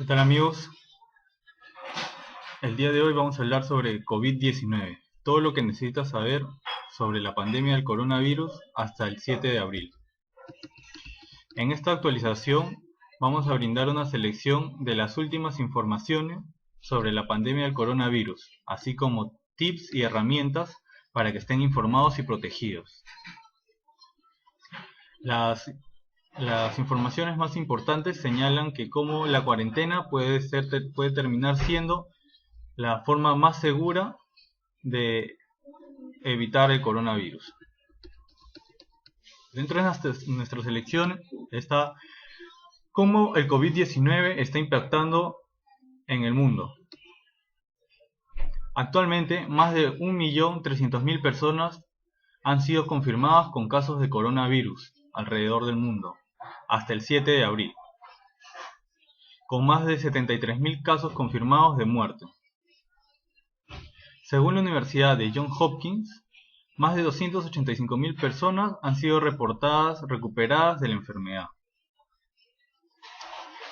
¿Qué tal, amigos? El día de hoy vamos a hablar sobre COVID-19, todo lo que necesitas saber sobre la pandemia del coronavirus hasta el 7 de abril. En esta actualización vamos a brindar una selección de las últimas informaciones sobre la pandemia del coronavirus, así como tips y herramientas para que estén informados y protegidos. Las informaciones más importantes señalan que cómo la cuarentena puede terminar siendo la forma más segura de evitar el coronavirus. Dentro de nuestra selección está cómo el COVID-19 está impactando en el mundo. Actualmente, más de 1.300.000 personas han sido confirmadas con casos de coronavirus alrededor del mundo, hasta el 7 de abril, con más de 73.000 casos confirmados de muerte. Según la Universidad de Johns Hopkins, más de 285.000 personas han sido reportadas recuperadas de la enfermedad.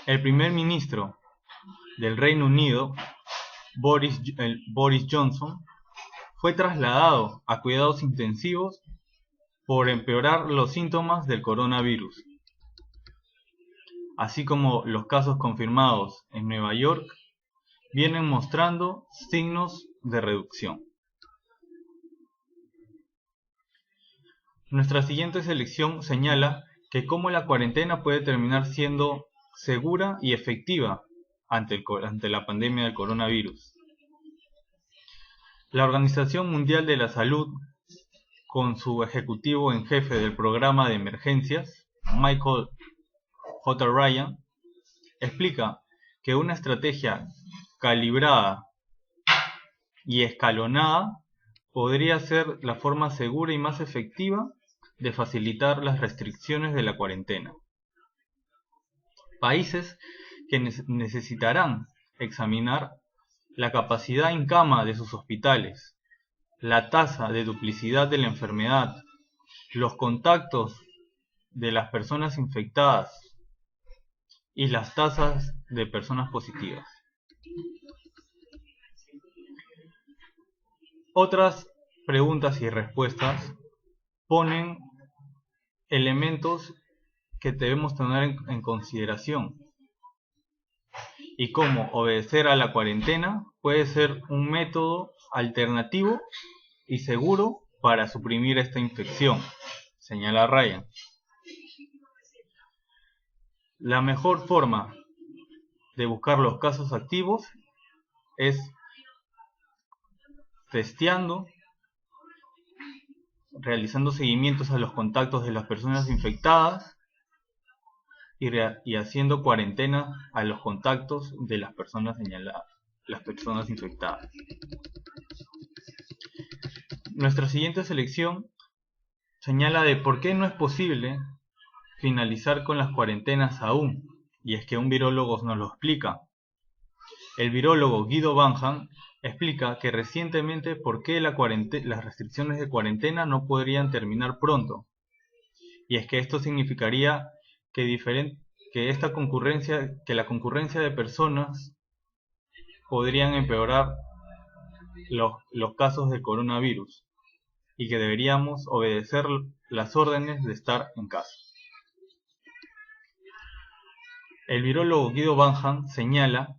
El primer ministro del Reino Unido, Boris Johnson, fue trasladado a cuidados intensivos por empeorar los síntomas del coronavirus, así como los casos confirmados en Nueva York vienen mostrando signos de reducción. Nuestra siguiente selección señala que cómo la cuarentena puede terminar siendo segura y efectiva ante la pandemia del coronavirus. La Organización Mundial de la Salud, con su ejecutivo en jefe del programa de emergencias, Michael J. Ryan, explica que una estrategia calibrada y escalonada podría ser la forma segura y más efectiva de facilitar las restricciones de la cuarentena. Países que necesitarán examinar la capacidad en cama de sus hospitales, la tasa de duplicidad de la enfermedad, los contactos de las personas infectadas y las tasas de personas positivas. Otras preguntas y respuestas ponen elementos que debemos tener en consideración y cómo obedecer a la cuarentena puede ser un método alternativo y seguro para suprimir esta infección, señala Ryan. La mejor forma de buscar los casos activos es testeando, realizando seguimientos a los contactos de las personas infectadas y haciendo cuarentena a los contactos de las personas señaladas, las personas infectadas. Nuestra siguiente selección señala de por qué no es posible finalizar con las cuarentenas aún, y es que un virólogo nos lo explica. El virólogo Guido Banham explica que recientemente por qué las restricciones de cuarentena no podrían terminar pronto, y es que esto significaría que la concurrencia de personas podrían empeorar los casos de coronavirus y que deberíamos obedecer las órdenes de estar en casa. El virólogo Guido Banham señala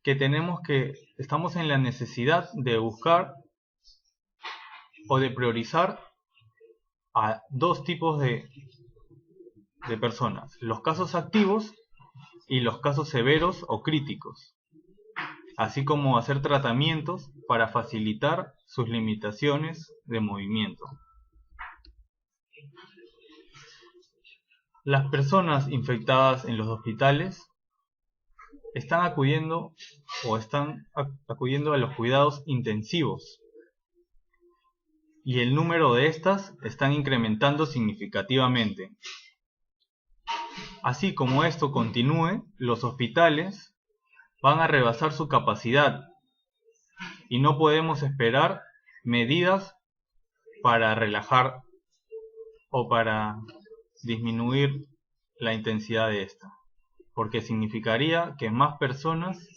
que estamos en la necesidad de buscar o de priorizar a dos tipos de personas: los casos activos y los casos severos o críticos, así como hacer tratamientos para facilitar sus limitaciones de movimiento. Las personas infectadas en los hospitales están acudiendo a los cuidados intensivos, y el número de estas están incrementando significativamente. Así como esto continúe, los hospitales van a rebasar su capacidad y no podemos esperar medidas para relajar o para disminuir la intensidad de esta. porque significaría que más personas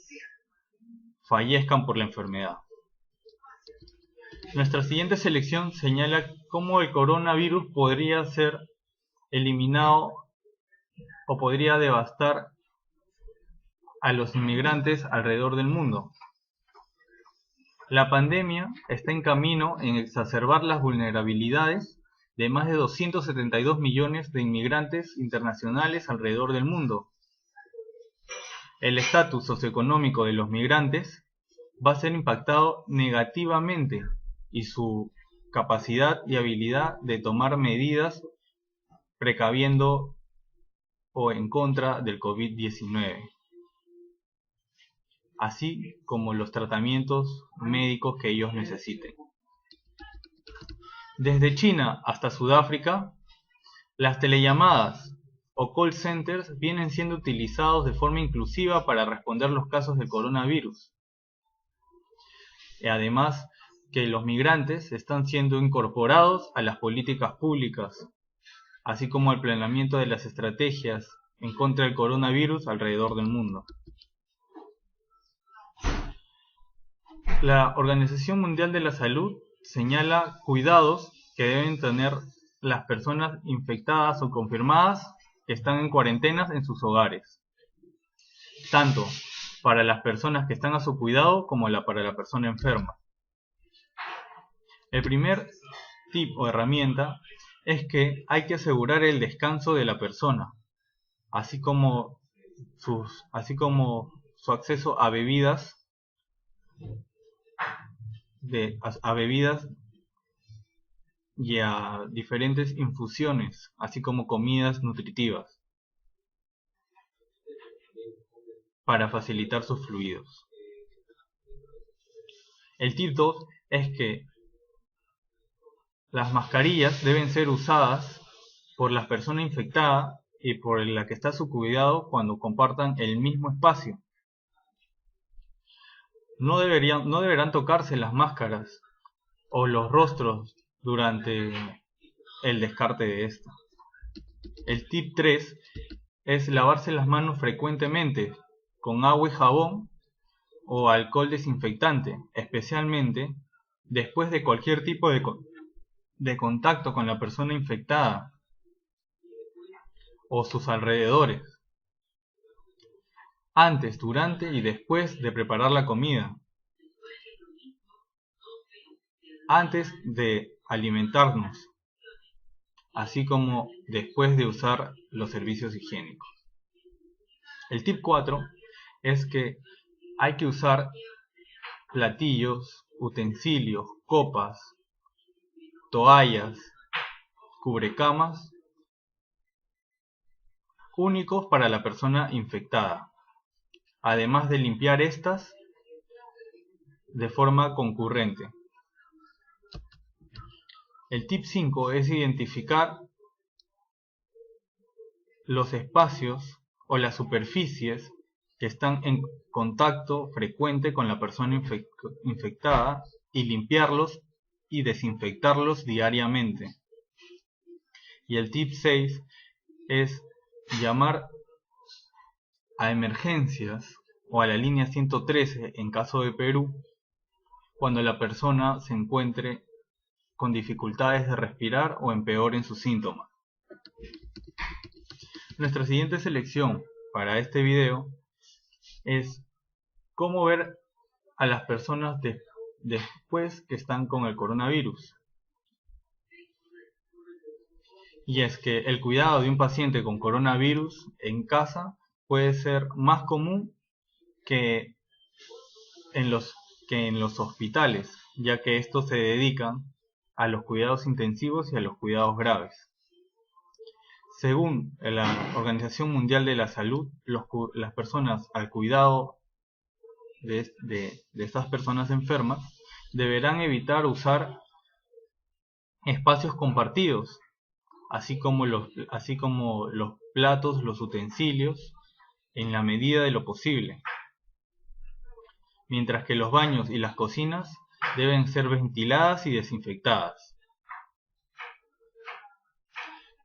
fallezcan por la enfermedad. Nuestra siguiente selección señala cómo el coronavirus podría ser eliminado o podría devastar a los inmigrantes alrededor del mundo. La pandemia está en camino en exacerbar las vulnerabilidades de más de 272 millones de inmigrantes internacionales alrededor del mundo. El estatus socioeconómico de los migrantes va a ser impactado negativamente y su capacidad y habilidad de tomar medidas precaviendo o en contra del COVID-19, así como los tratamientos médicos que ellos necesiten. Desde China hasta Sudáfrica, las telellamadas o call centers vienen siendo utilizados de forma inclusiva para responder los casos de coronavirus. Además, que los migrantes están siendo incorporados a las políticas públicas, así como al planeamiento de las estrategias en contra del coronavirus alrededor del mundo. La Organización Mundial de la Salud señala cuidados que deben tener las personas infectadas o confirmadas que están en cuarentenas en sus hogares, tanto para las personas que están a su cuidado como para la persona enferma. El primer tip o herramienta es que hay que asegurar el descanso de la persona, así como su acceso a bebidas y a diferentes infusiones, así como comidas nutritivas, para facilitar sus fluidos. El tip 2 es que las mascarillas deben ser usadas por la persona infectada y por la que está a su cuidado cuando compartan el mismo espacio. No deberán tocarse las máscaras o los rostros durante el descarte de esta. El tip 3 es lavarse las manos frecuentemente con agua y jabón o alcohol desinfectante, especialmente después de cualquier tipo de contacto con la persona infectada o sus alrededores, antes, durante y después de preparar la comida, antes de alimentarnos, así como después de usar los servicios higiénicos. El tip 4 es que hay que usar platillos, utensilios, copas, toallas, cubrecamas únicos para la persona infectada, además de limpiar estas de forma concurrente. El tip 5 es identificar los espacios o las superficies que están en contacto frecuente con la persona infectada y limpiarlos y desinfectarlos diariamente. Y el tip 6 es llamar a emergencias o a la línea 113 en caso de Perú cuando la persona se encuentre con dificultades de respirar o empeoren sus síntomas. Nuestra siguiente selección para este video es cómo ver a las personas después que están con el coronavirus. Y es que el cuidado de un paciente con coronavirus en casa puede ser más común que en los hospitales, ya que estos se dedican a los cuidados intensivos y a los cuidados graves. Según la Organización Mundial de la Salud, las personas al cuidado de estas personas enfermas deberán evitar usar espacios compartidos, así como los platos, los utensilios, en la medida de lo posible, mientras que los baños y las cocinas deben ser ventiladas y desinfectadas.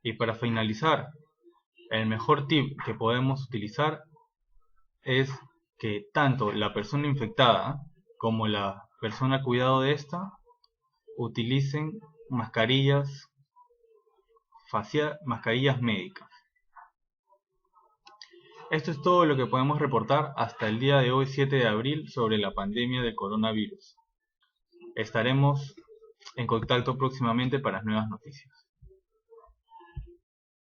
Y para finalizar, El mejor tip que podemos utilizar es que tanto la persona infectada como la persona cuidado de esta utilicen mascarillas mascarillas médicas. Esto es todo lo que podemos reportar hasta el día de hoy, 7 de abril, sobre la pandemia del coronavirus. Estaremos en contacto próximamente para nuevas noticias.